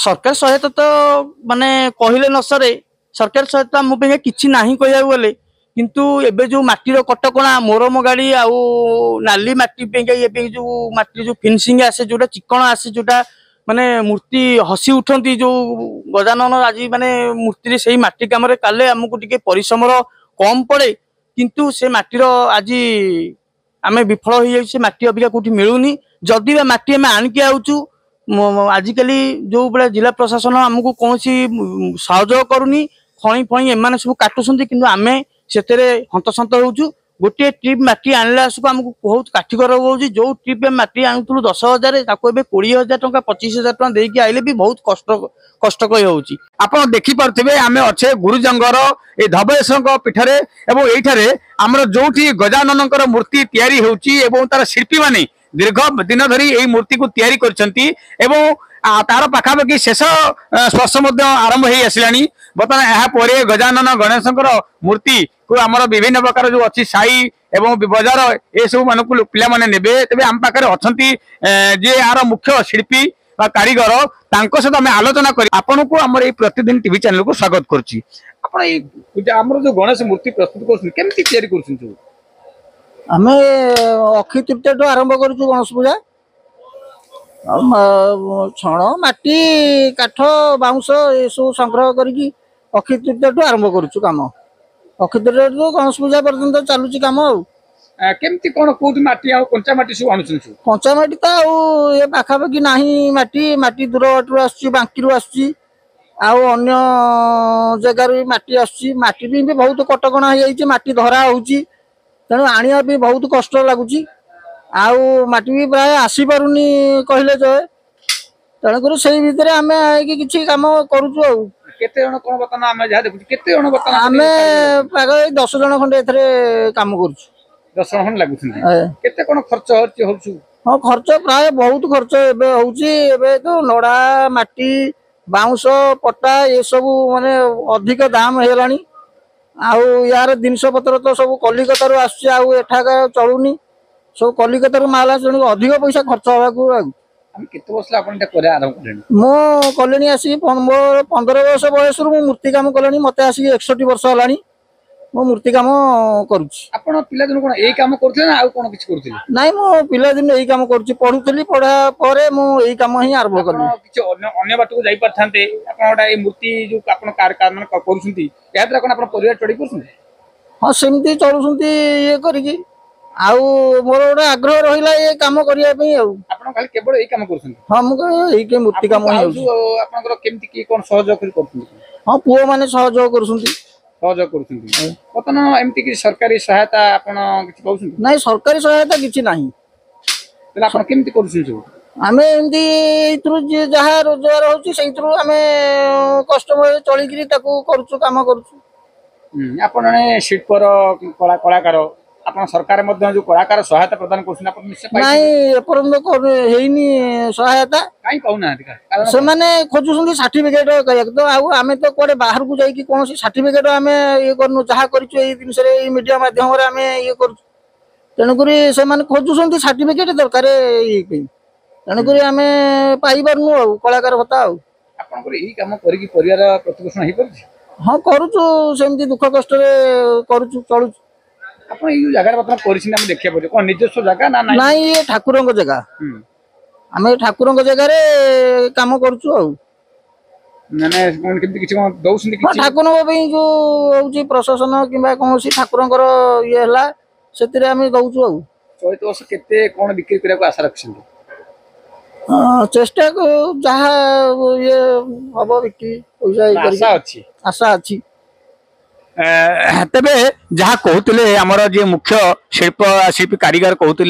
सरकार सहायता तो माने कहले न सरे सरकार सहायता आम कि नहीं कह गले किंतु एबे जो माटीर कटकणा मोरम गाड़ी आउ नाली माटी जो माटी जो फिनिशिंग आसे जोटा चिकण आसे जोटा माने मूर्ति हसी उठती जो गजानन आज माने मूर्ति से माटी कम काले आमको टिके परिश्रम कम पड़े किंतु से माटीर आज आम विफल हो जाए माटी अबिका कौटी मिलूनी जदि माटी आम आणिकी आउचु आजिकल जो बड़ा जिला प्रशासन आमको कौन सहयोग करूनी खणी फणी एम सब काटुंट कि आम से हंतसंत होचु गोटे ट्रिप माटी आणला आमको बहुत काठिकर हो जो ट्रिप माटी आणुलु 10,000 20,000 टका 25,000 टका देकी आइले भी बहुत कष्टकर होची। आपण देखि पारथिबे आमे अच्छे गुरुजंगर ए धबलेश्वर पीठरे एवं एठारे हमर जोठी गजाननकर मूर्ति तयारी होची एवं तार शिल्पी माने दीर्घ दिन धरी यही मूर्ति को तैयारी करछंती एवं तार पाखापाखि शेष स्पर्श आरंभ हो आसलानी बर्तमान यहाँ गजानन गणेशंकर मूर्ति को आमर विभिन्न प्रकार जो अच्छी साई एवं बजार ए सब मान पिला माने नेबे तेबे आम पाखरे अछंती जे यार मुख्य शिल्पी बा कारीगर तांको सहित आमे आलोचना करी आपन को हमर ए प्रतिदिन टीवी चैनल को स्वागत करछि। आपण ए हमर जो गणेश मूर्ति प्रस्तुत करछन केमति तैयारी करछन जो आमे अक्षय तृतीया आरंभ करूँ गणेश पूजा छण माटी काठ बाउंश ये सब संग्रह करके अक्षय तृतीया आरंभ करूँ कम अक्षय तृतीया गणेश पूजा पर्यंत चलुची कम केमति कोन कोठी माटी आ कंचा माटी सब आणुछन कंचा माटी तो ये पाखापाखि नाही माटी माटी दूर बाटू आसुची बांकीरू आसुची आउ अन्य जगार माटी आसुची माटी भी बहुत कटकणा हो जाइए माटी धरा होउची तेणु आनिया भी बहुत कष्ट लगुच आटी भी प्राय आसी पारुनी कहले चले तेणुक से भितर आम किसी कम करुचु आम 10 जन खंडे कम कर 10 जन खंड लगुच हाँ खर्च प्राय बहुत खर्च एबे तो नड़ा माटी बाउंश पट्टा ये सब माने अधिक दाम है आउ यार जिनस पत्र तो सब कलिकतारू आठाक चलुनी सब कलिकतारू माल आस अधिक पैसा खर्च हवा मो कले आसिक 15 वर्ष बयस मूर्ति कम कले मत आसिक 61 वर्ष है मो मूर्ति कम करुँ नाई मो पिला दिन यही कम करुँ पढ़ुली पढ़ा पर मुझे कम ही आरंभ कली बात को जाई मूर्ति जो परिवार चढ़ी हाँ सेमती चलुं ये करी मोर गोटे आग्रह रहा ये कम करने हाँ मुझे मूर्ति कम हाँ पुओ मैंने सहयोग कर सरकारी सहायता नहीं सरकारी सहायता किसी ना आम एमती जहाँ रोजगार होमें कष्ट चलिकी कम कर शिल्पर कलाकार आप सरकार जो कलाकार सहायता प्रदान कर सहायता से मैंने खोजुं सर्टिफिकेट तो आम तो कड़े बाहर को जाकि कौन सर्टिफिकेट आम ये करूँ जहाँ कर मीडिया मध्यम ये कर तेणुक से खोजुं सर्टिफिकेट दरकार ये तेणुक आम पाइबारू कलाकार भत्ता हाँ करुचु सेमती दुख कष्ट करुचु चलुचु निजस्व जगह ना ये ठाकुर जगह आम ठाकुर जगार कम करुचु ठाकुर जो हूँ प्रशासन कि कौन ठाकुर ये से दौचु चलित वर्ष केते कौन बिक्री करने आशा रखते चेष्टा जहाँ ये हम बिक्री पैसा आशा अच्छी तेबे जहाँ कहते आमर जी मुख्य शिल्पी कारीगर कहते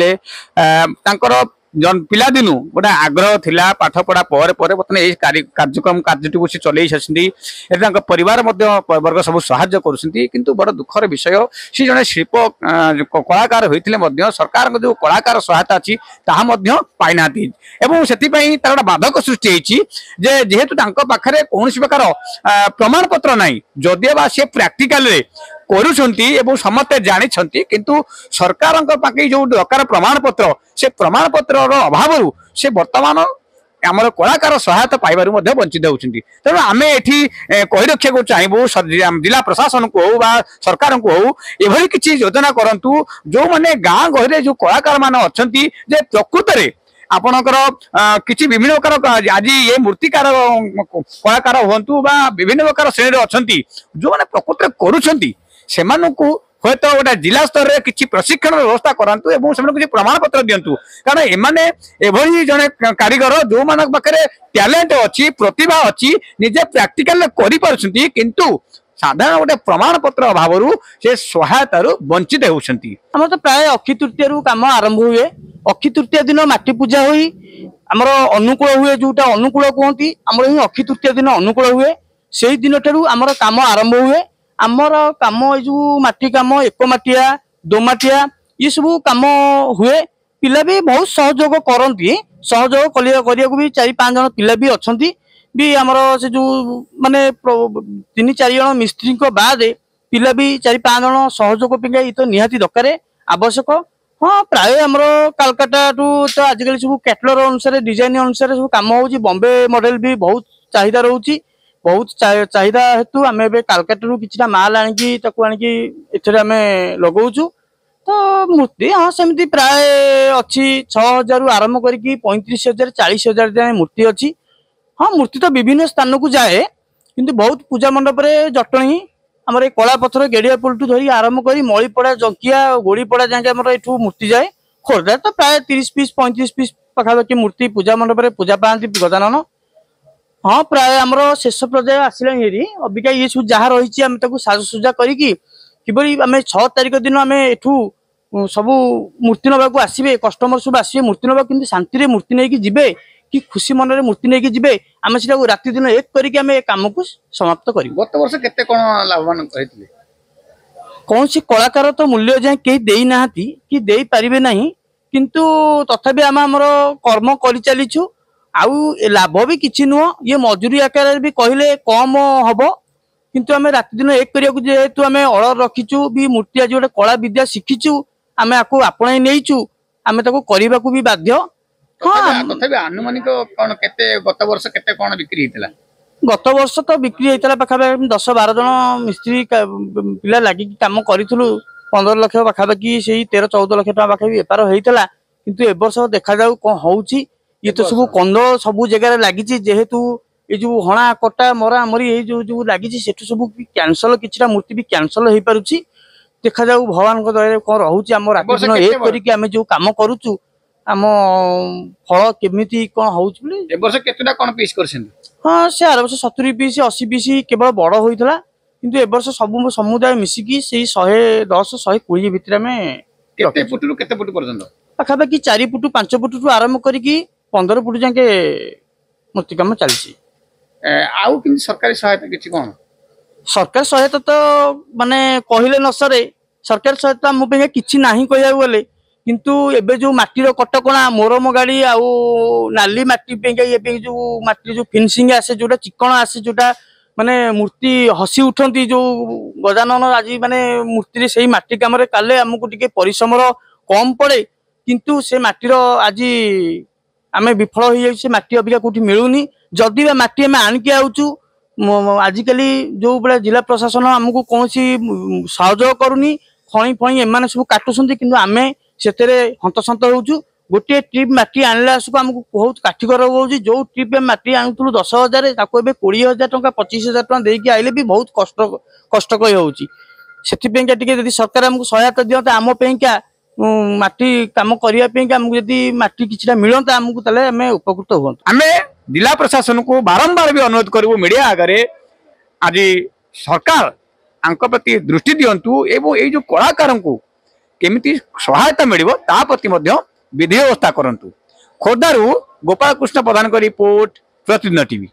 पिला दिनु गोटे आग्रह थिला पाठ पढ़ा पर बर्तमान ये कार्यक्रम कार्यटी से चल परिवार वर्ग सब साहाय्य कर बड़ दुखर विषय सी जड़े शिल्प कलाकार होते सरकार जो कलाकार सहायता अच्छी पाई ना से गोटे बाधक सृष्टि जेहेतु पाखे कौन प्रकार प्रमाण पत्र ना जदि बा सी प्राक्टिकाल करुँच समस्ते जानी किंतु सरकार पाखे जो दरकार प्रमाण पत्र से प्रमाण पत्र अभाव से वर्तमान ଆମର କଳାକାର ସହାୟତା ପାଇବାରୁ ମଧ୍ୟ ବଞ୍ଚିତ ହେଉଛନ୍ତି। ତେଣୁ ଆମେ ଏଠି କହି ରଖିବାକୁ ଚାହିଁବୁ ଜିଲ୍ଲା ପ୍ରଶାସନକୁ ହଉ ବା ସରକାରଙ୍କୁ ହଉ ଏଭଳି କିଛି ଯୋଜନା କରନ୍ତୁ ଯୋଉମାନେ ଗାଁ ଗହଳିରେ ଯୋଉ କଳାକାର ମାନେ ଅଛନ୍ତି ଯେ ପ୍ରକୃତରେ ଆପଣଙ୍କର କିଛି ବିଭିନ୍ନ ପ୍ରକାର ଆଜି ଏ ମୂର୍ତ୍ତିକାର କଳାକାର ହୁଅନ୍ତୁ ବା ବିଭିନ୍ନ ପ୍ରକାର ଶ୍ରେଣୀରେ ଅଛନ୍ତି ଯୋଉମାନେ ପ୍ରକୃତରେ କରୁଛନ୍ତି ସେମାନଙ୍କୁ ହୁଏତ ଗୋଟେ ଜିଲ୍ଲା ସ୍ତରରେ କିଛି ପ୍ରଶିକ୍ଷଣ ବ୍ୟବସ୍ଥା କରାନ୍ତୁ ଏବଂ ସେମାନଙ୍କୁ କିଛି ପ୍ରମାଣପତ୍ର ଦିଅନ୍ତୁ। କାରଣ ଏମାନେ ଏଭଳି ଜଣେ କାରିଗର ଯୋଉମାନଙ୍କ ପାଖରେ ଟ୍ୟାଲେଣ୍ଟ ଅଛି ପ୍ରତିଭା ଅଛି ନିଜେ ପ୍ରାକ୍ଟିକାଲ କରିପାରୁଛନ୍ତି କିନ୍ତୁ ସାଧାରଣ ଗୋଟେ ପ୍ରମାଣପତ୍ର ଅଭାବରୁ ସେ ସହାୟତାରୁ ବଞ୍ଚିତ ହେଉଛନ୍ତି। ଆମର ତ ପ୍ରାୟ ଅକ୍ଷି ତୃତୀୟାରୁ କାମ ଆରମ୍ଭ ହୁଏ। ଅକ୍ଷି ତୃତୀୟା ଦିନ ମାଟି ପୂଜା ହୋଇ ଆମର ଅନୁକୂଳ ହୁଏ, ଯୋଉଟା ଅନୁକୂଳ କୁହନ୍ତି ଆମର ହିଁ ଅକ୍ଷି ତୃତୀୟା ଦିନ ଅନୁକୂଳ ହୁଏ। ସେଇ ଦିନଠାରୁ ଆମର କାମ ଆରମ୍ଭ ହୁଏ। ଆମର କାମ ଏଇ ଯୋଉ ମାଟି କାମ ଏକମାଟିଆ ଦୋମାଟିଆ ଏ ସବୁ କାମ ହୁଏ। ପିଲା ବି ବହୁତ ସହଯୋଗ କରନ୍ତି, ସହଯୋଗ କରିବାକୁ ବି 4-5 ଜଣ ପିଲା ବି ଅଛନ୍ତି ବି ଆମର ସେ ଯୋଉ ମାନେ 3-4 ଜଣ ମିସ୍ତ୍ରୀଙ୍କ ବାଦେ ପିଲା ବି 4-5 ଜଣ ସହଯୋଗ ପାଇଁ ତ ନିହାତି ଦରକାର ଆବଶ୍ୟକ। ହଁ ପ୍ରାୟ ଆମର କାଲକାଟାଠୁ ତ ଆଜିକାଲି ସବୁ କ୍ୟାଟଲର ଅନୁସାରେ ଡିଜାଇନ ଅନୁସାରେ ସବୁ କାମ ହଉଛି। ବମ୍ବେ ମଡେଲ ବି ବହୁତ ଚାହିଦା ରହୁଛି। ବହୁତ ଚାହିଦା ହେତୁ ଆମେ ଏବେ କାଲକାଟାରୁ କିଛିଟା ମାଲ ଆଣିକି ତାକୁ ଆଣିକି ଏଥିରେ ଆମେ ଲଗଉଛୁ। ତ ମୂର୍ତ୍ତି ହଁ ସେମିତି ପ୍ରାୟ ଅଛି 6,000ରୁ ଆରମ୍ଭ କରିକି 35,000 40,000 ଯାଏଁ ମୂର୍ତ୍ତି ଅଛି। ହଁ ମୂର୍ତ୍ତି ତ ବିଭିନ୍ନ ସ୍ଥାନକୁ ଯାଏ କିନ୍ତୁ ବହୁତ ପୂଜା ମଣ୍ଡପରେ ଜଟଣୀ ଆମର ଏଇ କଳା ପଥର ଗେଡିଆ ପୁଲଠୁ ଧରି ଆରମ୍ଭ କରି ମଳିପଡା ଜଙ୍କିଆ ଗୋଡିପଡା ଯାକେ ଆମର ଏଠୁ ମୂର୍ତ୍ତି ଯାଏ। ଖୋର୍ଦ୍ଧା ତ ପ୍ରାୟ 30 ପିସ୍ 35 ପିସ୍ ପାଖାପାଖି ମୂର୍ତ୍ତି ପୂଜା ମଣ୍ଡପରେ ପୂଜା ପାଆନ୍ତି ଗଜାନନ। ହଁ ପ୍ରାୟ ଆମର ଶେଷ ପର୍ଯ୍ୟାୟ ଆସିଲାଣି ହେରି। ଅବିକା ଇଏ ସବୁ ଯାହା ରହିଛି ଆମେ ତାକୁ ସାଜସଜ୍ଜା କରିକି କିଭଳି ଆମେ 6 ତାରିଖ ଦିନ ଆମେ ଏଠୁ ସବୁ ମୂର୍ତ୍ତି ନେବାକୁ ଆସିବେ, କଷ୍ଟମର ସବୁ ଆସିବେ ମୂର୍ତ୍ତି ନେବାକୁ, କିନ୍ତୁ ଶାନ୍ତିରେ ମୂର୍ତ୍ତି ନେଇକି ଯିବେ କି ଖୁସି ମନରେ ମୂର୍ତ୍ତି ନେଇକି ଯିବେ ଆମେ ସେଟାକୁ ରାତି ଦିନ ଏକ କରିକି ଆମେ ଏ କାମକୁ ସମାପ୍ତ କରିବୁ। ଗତ ବର୍ଷ କେତେ କଣ ଲାଭବାନ କହିଥିଲେ? କୌଣସି କଳାକାର ତ ମୂଲ୍ୟ ଯାଏ କେହି ଦେଇନାହାନ୍ତି କି ଦେଇପାରିବେ ନାହିଁ, କିନ୍ତୁ ତଥାପି ଆମେ ଆମର କର୍ମ କରିଚାଲିଛୁ। ଆଉ ଲାଭ ବି କିଛି ନୁହଁ, ଇଏ ମଜୁରୀ ଆକାରରେ ବି କହିଲେ କମ ହବ, କିନ୍ତୁ ଆମେ ରାତି ଦିନ ଏକ କରିବାକୁ ଯେହେତୁ ଆମେ ଅର୍ଡର ରଖିଛୁ ବି ମୂର୍ତ୍ତି ଆଜି ଗୋଟେ କଳା ବିଦ୍ୟା ଶିଖିଛୁ ଆମେ ଆକୁ ଆପଣେଇ ନେଇଛୁ ଆମେ ତାକୁ କରିବାକୁ ବି ବାଧ୍ୟ। ତଥାପି ଆନୁମାନିକ କଣ କେତେ ଗତ ବର୍ଷ କେତେ କଣ ବିକ୍ରି ହେଇଥିଲା? ଗତ ବର୍ଷ ତ ବିକ୍ରି ହେଇଥିଲା ପାଖାପାଖି 10-12 ଜଣ ମିସ୍ତ୍ରୀ ପିଲା ଲାଗିକି କାମ କରିଥିଲୁ। 15 ଲକ୍ଷ ପାଖାପାଖି ସେଇ 13-14 ଲକ୍ଷ ଟଙ୍କା ପାଖାପାଖି ବେପାର ହେଇଥିଲା। କିନ୍ତୁ ଏ ବର୍ଷ ଦେଖାଯାଉ କଣ ହଉଛି। ଇଏ ତ ସବୁ କନ୍ଦ ସବୁ ଜାଗାରେ ଲାଗିଛି, ଯେହେତୁ ଏଇ ଯୋଉ ହଣା କଟା ମରା ମରି ଏଇ ଯୋଉ ଲାଗିଛି ସେଠୁ ସବୁ କ୍ୟାନସଲ, କିଛିଟା ମୂର୍ତ୍ତି ବି କ୍ୟାନସଲ ହେଇପାରୁଛି। ଦେଖାଯାଉ ଭଗବାନଙ୍କ ଦୟାରେ କଣ ରହୁଛି। ଆମ ରାତି ଦିନ ଏକ କରିକି ଆମେ ଯୋଉ କାମ କରୁଛୁ ଆମ ଫଳ କେମିତି କଣ ହଉଛି ବୋଲି। ଏ ବର୍ଷ କେତେଟା କଣ ପିସ୍ କରିଛନ୍ତି? ହଁ ସେ ଆର ବର୍ଷ 70 ପିସ୍ 80 ପିସ୍ କେବଳ ବଡ ହୋଇଥିଲା, କିନ୍ତୁ ଏ ବର୍ଷ ସବୁ ସମୁଦାୟ ମିଶିକି ସେଇ 110-120 ଭିତରେ ଆମେ କେତେ ଫୁଟରୁ କେତେ ଫୁଟ ପର୍ଯ୍ୟନ୍ତ? ପାଖାପାଖି 4 ଫୁଟ 5 ଫୁଟରୁ ଆରମ୍ଭ କରିକି 15 ଫୁଟ ଯାକେ ମୂର୍ତ୍ତି କାମ ଚାଲିଛି। ଆଉ କିନ୍ତୁ ସରକାରୀ ସହାୟତା କିଛି କଣ? ସରକାର ସହାୟତା ତ ମାନେ କହିଲେ ନ ସରେ। ସରକାର ସହାୟତା ଆମ ପାଇଁ କିଛି ନାହିଁ କହିବାକୁ ଗଲେ, କିନ୍ତୁ ଏବେ ଯୋଉ ମାଟିର କଟକଣା ମୋରମ ଗାଡି ଆଉ ନାଲି ମାଟି ପାଇଁ ଏବେ ଯୋଉ ମାଟି ଯୋଉ ଫିନିସିଂ ଆସେ, ଯୋଉଟା ଚିକଣ ଆସେ, ଯୋଉଟା ମାନେ ମୂର୍ତ୍ତି ହସି ଉଠନ୍ତି ଯୋଉ ଗଜାନନ ଆଜି ମାନେ ମୂର୍ତ୍ତିରେ ସେଇ ମାଟି କାମରେ କାଲେ ଆମକୁ ଟିକେ ପରିଶ୍ରମର କମ ପଡେ, କିନ୍ତୁ ସେ ମାଟିର ଆଜି ଆମେ ବିଫଳ ହେଇଯାଉଛି। ସେ ମାଟି ଅବିକା କୋଉଠି ମିଳୁନି। ଯଦି ବା ମାଟି ଆମେ ଆଣିକି ଆଉଛୁ ଆଜିକାଲି ଯୋଉ ଭଳିଆ ଜିଲ୍ଲା ପ୍ରଶାସନ ଆମକୁ କୌଣସି ସହଯୋଗ କରୁନି। ଖଣି ଫଣି ଏମାନେ ସବୁ କାଟୁଛନ୍ତି, କିନ୍ତୁ ଆମେ ସେଥିରେ ହନ୍ତସନ୍ତ ହଉଛୁ। ଗୋଟିଏ ଟ୍ରିପ୍ ମାଟି ଆଣିଲା ଆସିକୁ ଆମକୁ ବହୁତ କାଠିକର ହଉଛି। ଯୋଉ ଟ୍ରିପ୍ ମାଟି ଆଣୁଥିଲୁ 10,000 ତାକୁ ଏବେ 20,000 ଟଙ୍କା 25,000 ଟଙ୍କା ଦେଇକି ଆଇଲେ ବି ବହୁତ କଷ୍ଟକର ହଉଛି। ସେଥିପାଇଁକା ଟିକେ ଯଦି ସରକାର ଆମକୁ ସହାୟତା ଦିଅନ୍ତା ଆମ ପାଇଁକା ମାଟି କାମ କରିବା ପାଇଁକା ଆମକୁ ଯଦି ମାଟି କିଛିଟା ମିଳନ୍ତା ଆମକୁ, ତାହେଲେ ଆମେ ଉପକୃତ ହୁଅନ୍ତୁ। ଆମେ ଜିଲ୍ଲା ପ୍ରଶାସନକୁ ବାରମ୍ବାର ବି ଅନୁରୋଧ କରିବୁ ମିଡିଆ ଆଗରେ ଆଜି ସରକାର ଆଙ୍କ ପ୍ରତି ଦୃଷ୍ଟି ଦିଅନ୍ତୁ ଏବଂ ଏଇ ଯୋଉ କଳାକାରଙ୍କୁ କେମିତି ସହାୟତା ମିଳିବ ତା ପ୍ରତି ମଧ୍ୟ ବିଧି ବ୍ୟବସ୍ଥା କରନ୍ତୁ। ଖୋର୍ଦ୍ଧାରୁ ଗୋପାଳ କୃଷ୍ଣ ପ୍ରଧାନଙ୍କ ରିପୋର୍ଟ, ପ୍ରତିଦିନ ଟିଭି।